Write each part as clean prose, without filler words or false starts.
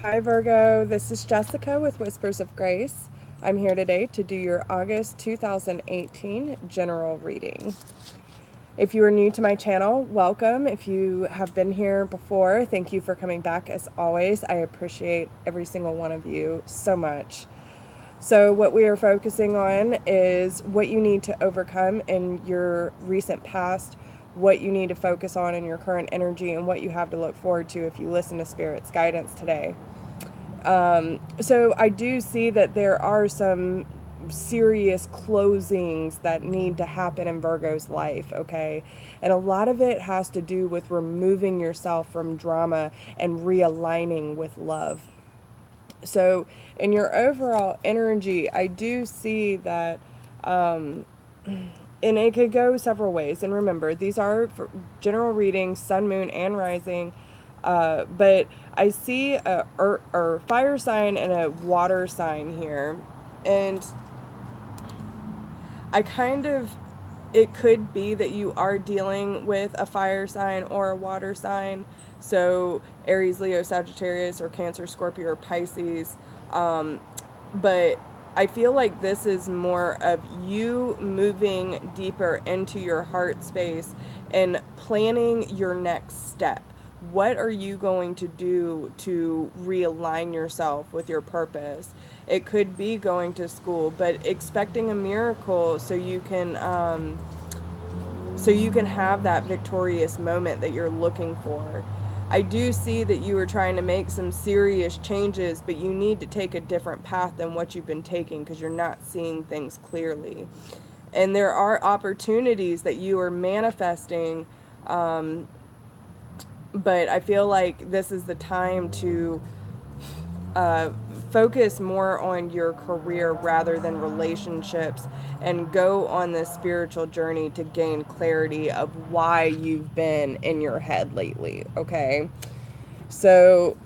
Hi Virgo, this is Jessica with Whispers of Grace. I'm here today to do your August 2018 general reading. If you are new to my channel, welcome. If you have been here before, thank you for coming back as always. I appreciate every single one of you so much. So, what we are focusing on is what you need to overcome in your recent past, what you need to focus on in your current energy, and what you have to look forward to if you listen to Spirit's guidance today. So I do see that there are some serious closings that need to happen in Virgo's life, okay? And a lot of it has to do with removing yourself from drama and realigning with love. So, in your overall energy, I do see that, and it could go several ways. And remember, these are for general readings, sun, moon, and rising. But I see a or fire sign and a water sign here, and I kind of, it could be that you are dealing with a fire sign or a water sign. So Aries, Leo, Sagittarius, or Cancer, Scorpio, or Pisces. Um, but I feel like this is more of you moving deeper into your heart space and planning your next step. What are you going to do to realign yourself with your purpose? It could be going to school, but expecting a miracle so you can have that victorious moment that you're looking for. I do see that you are trying to make some serious changes, but you need to take a different path than what you've been taking because you're not seeing things clearly. And there are opportunities that you are manifesting, but I feel like this is the time to uh, focus more on your career rather than relationships and go on this spiritual journey to gain clarity of why you've been in your head lately, okay? So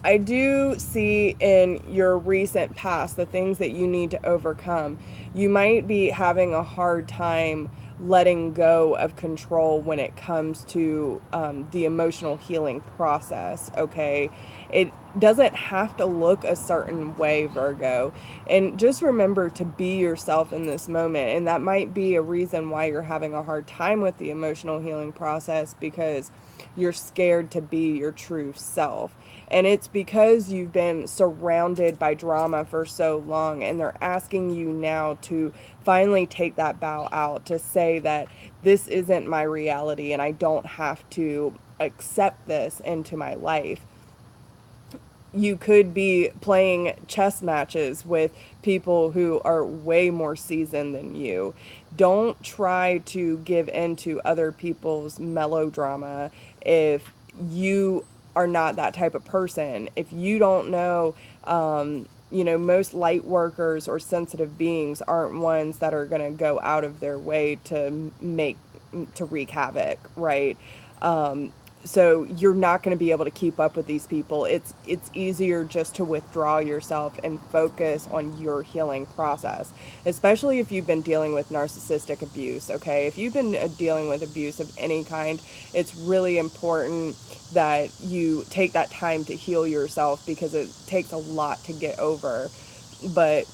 I do see in your recent past the things that you need to overcome. You might be having a hard time letting go of control when it comes to the emotional healing process, okay? It doesn't have to look a certain way, Virgo. And just remember to be yourself in this moment. And that might be a reason why you're having a hard time with the emotional healing process because you're scared to be your true self. And it's because you've been surrounded by drama for so long, and they're asking you now to finally take that bow out to say that this isn't my reality and I don't have to accept this into my life. You could be playing chess matches with people who are way more seasoned than you. Don't try to give in to other people's melodrama if you are not that type of person. If you don't know, most light workers or sensitive beings aren't ones that are going to go out of their way to wreak havoc, right? So you're not going to be able to keep up with these people. It's easier just to withdraw yourself and focus on your healing process, especially if you've been dealing with narcissistic abuse, okay? If you've been dealing with abuse of any kind, it's really important that you take that time to heal yourself because it takes a lot to get over. But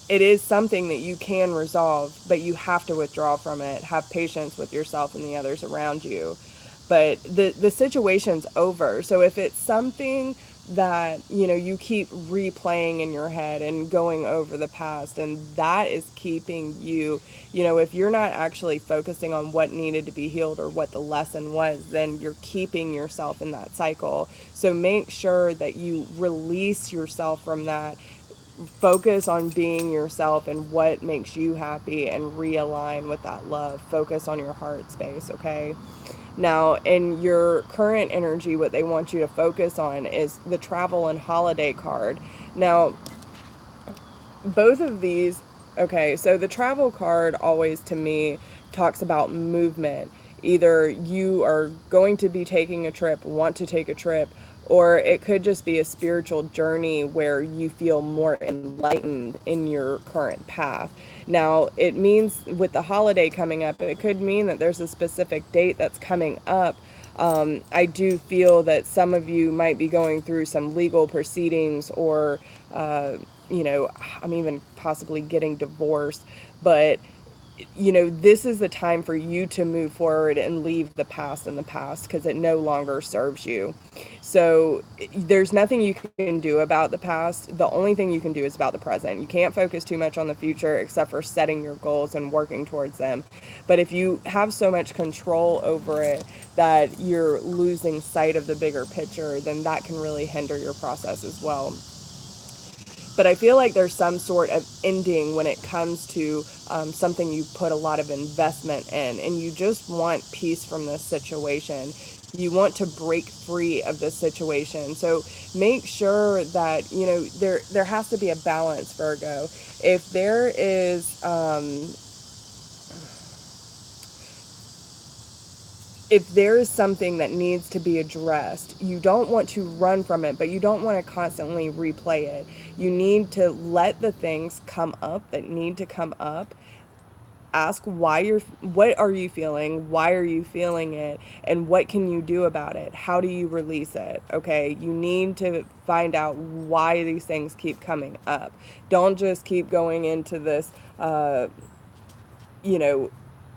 it is something that you can resolve, but you have to withdraw from it. Have patience with yourself and the others around you. But the situation's over. So if it's something that you keep replaying in your head and going over the past, and that is keeping you, if you're not actually focusing on what needed to be healed or what the lesson was, then you're keeping yourself in that cycle. So make sure that you release yourself from that, focus on being yourself and what makes you happy, and realign with that love. Focus on your heart space, okay? Now, in your current energy, what they want you to focus on is the travel and holiday card. Now, both of these, okay, so the travel card always to me talks about movement. Either you are going to be taking a trip, want to take a trip, or it could just be a spiritual journey where you feel more enlightened in your current path. Now, it means with the holiday coming up, it could mean that there's a specific date that's coming up I do feel that some of you might be going through some legal proceedings, or, uh, I'm even possibly getting divorced. But this is the time for you to move forward and leave the past in the past, because it no longer serves you. So there's nothing you can do about the past. The only thing you can do is about the present. You can't focus too much on the future except for setting your goals and working towards them. But if you have so much control over it that you're losing sight of the bigger picture, then that can really hinder your process as well. But I feel like there's some sort of ending when it comes to something you put a lot of investment in, and you just want peace from this situation. You want to break free of this situation. So make sure that there has to be a balance, Virgo. If there is if there is something that needs to be addressed, you don't want to run from it, but you don't want to constantly replay it. You need to let the things come up that need to come up. Ask what are you feeling? Why are you feeling it? And what can you do about it? How do you release it? Okay, you need to find out why these things keep coming up. Don't just keep going into this you know,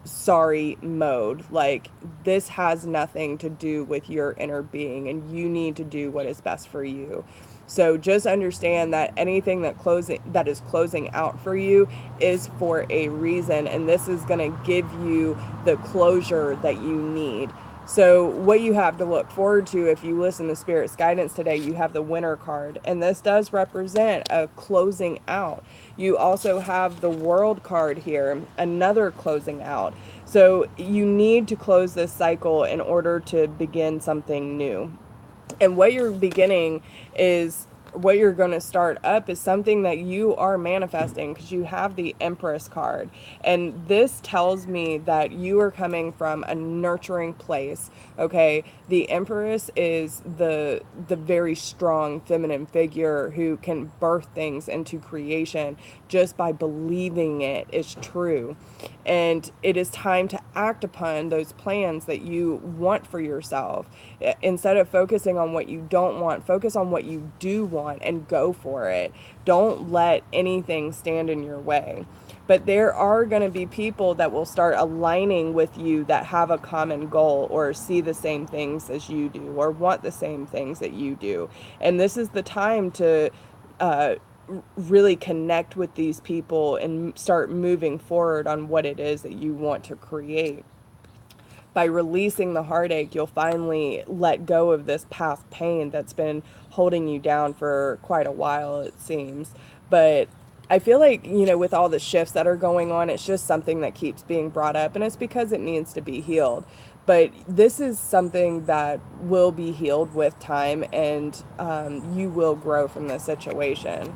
sorry mode. Like, this has nothing to do with your inner being, and you need to do what is best for you. So just understand that anything that is closing out for you is for a reason, and this is going to give you the closure that you need. So what you have to look forward to, if you listen to Spirit's guidance today, you have the Winter card, and this does represent a closing out. You also have the World card here, another closing out. So you need to close this cycle in order to begin something new. And what you're beginning is what you're going to start up is something that you are manifesting, because you have the Empress card. And this tells me that you are coming from a nurturing place. Okay, the Empress is the very strong feminine figure who can birth things into creation just by believing it is true. And it is time to act upon those plans that you want for yourself. Instead of focusing on what you don't want, focus on what you do want and go for it. Don't let anything stand in your way. But there are going to be people that will start aligning with you that have a common goal, or see the same things as you do, or want the same things that you do. And this is the time to uh, really connect with these people and start moving forward on what it is that you want to create. By releasing the heartache, you'll finally let go of this past pain that's been holding you down for quite a while, it seems. But I feel like, with all the shifts that are going on, it's just something that keeps being brought up, and it's because it needs to be healed. But this is something that will be healed with time, and you will grow from this situation.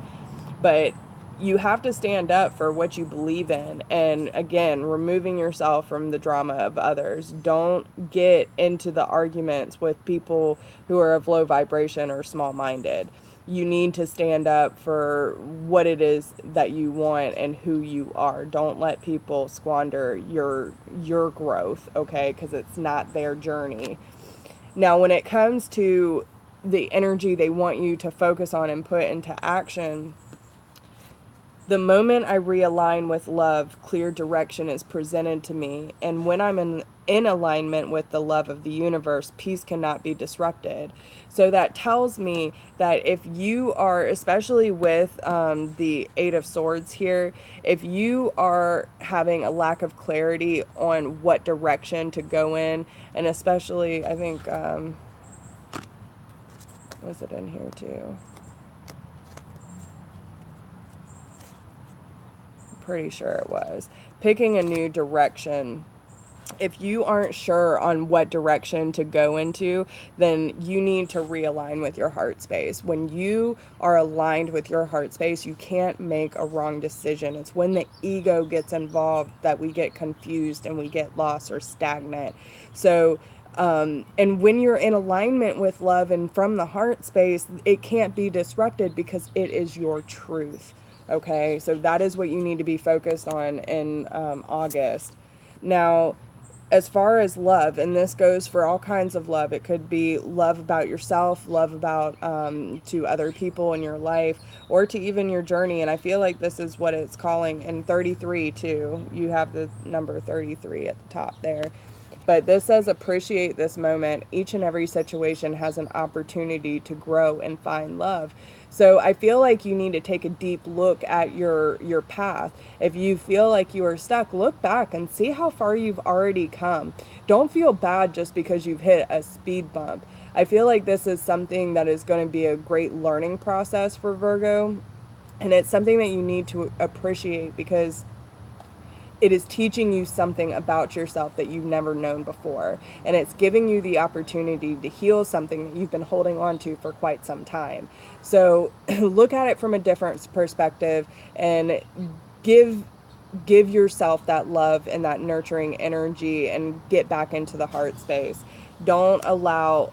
But you have to stand up for what you believe in, and again, removing yourself from the drama of others. Don't get into the arguments with people who are of low vibration or small minded. You need to stand up for what it is that you want and who you are. Don't let people squander your growth, okay? Because it's not their journey. Now, when it comes to the energy they want you to focus on and put into action, the moment I realign with love, clear direction is presented to me. And when I'm in alignment with the love of the universe, peace cannot be disrupted. So that tells me that if you are, especially with the Eight of Swords here, if you are having a lack of clarity on what direction to go in, and especially, I think, was it in here too? Pretty sure it was. Picking a new direction. If you aren't sure on what direction to go into, then you need to realign with your heart space. When you are aligned with your heart space, you can't make a wrong decision. It's when the ego gets involved that we get confused and we get lost or stagnant. So, and when you're in alignment with love and from the heart space, it can't be disrupted because it is your truth. Okay, so that is what you need to be focused on in August. Now, as far as love, and this goes for all kinds of love, it could be love about yourself, love about to other people in your life, or to even your journey. And I feel like this is what it's calling. And 33 too, you have the number 33 at the top there. But this says appreciate this moment. Each and every situation has an opportunity to grow and find love. So I feel like you need to take a deep look at your path. If you feel like you are stuck, look back and see how far you've already come. Don't feel bad just because you've hit a speed bump. I feel like this is something that is going to be a great learning process for Virgo, and it's something that you need to appreciate because it is teaching you something about yourself that you've never known before. And it's giving you the opportunity to heal something that you've been holding on to for quite some time. So look at it from a different perspective and give give yourself that love and that nurturing energy and get back into the heart space. Don't allow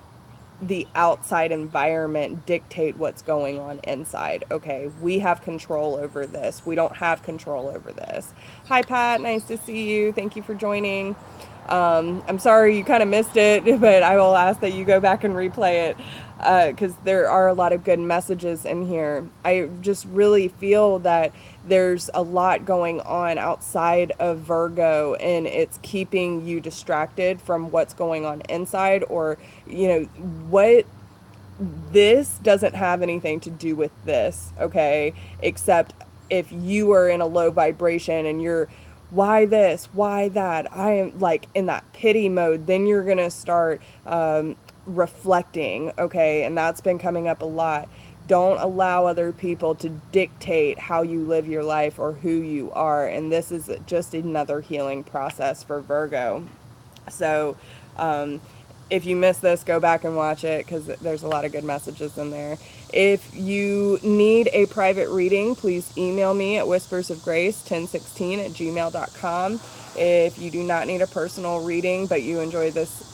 the outside environment dictate what's going on inside. Okay, we have control over this. We don't have control over this. Hi, Pat. Nice to see you. Thank you for joining. I'm sorry you kind of missed it, but I will ask that you go back and replay it because there are a lot of good messages in here. I just really feel that there's a lot going on outside of Virgo, and it's keeping you distracted from what's going on inside, or, you know, what this doesn't have anything to do with this, okay? Except if you are in a low vibration and you're, why this, why that, I am like in that pity mode, then you're gonna start reflecting, okay? And that's been coming up a lot. Don't allow other people to dictate how you live your life or who you are. And this is just another healing process for Virgo. So, if you missed this, go back and watch it because there's a lot of good messages in there. If you need a private reading, please email me at whispersofgrace1016@gmail.com. If you do not need a personal reading, but you enjoy this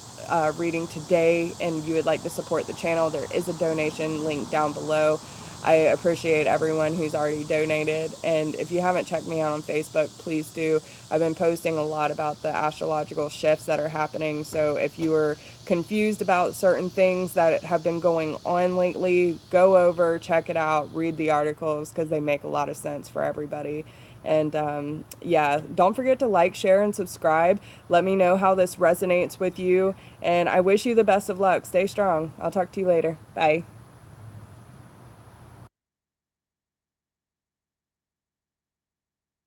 reading today and you would like to support the channel, there is a donation link down below. I appreciate everyone who's already donated. And if you haven't checked me out on Facebook, please do. I've been posting a lot about the astrological shifts that are happening. So if you are confused about certain things that have been going on lately, go over, check it out, read the articles because they make a lot of sense for everybody. And yeah, don't forget to like, share, and subscribe. Let me know how this resonates with you. And I wish you the best of luck. Stay strong. I'll talk to you later. Bye.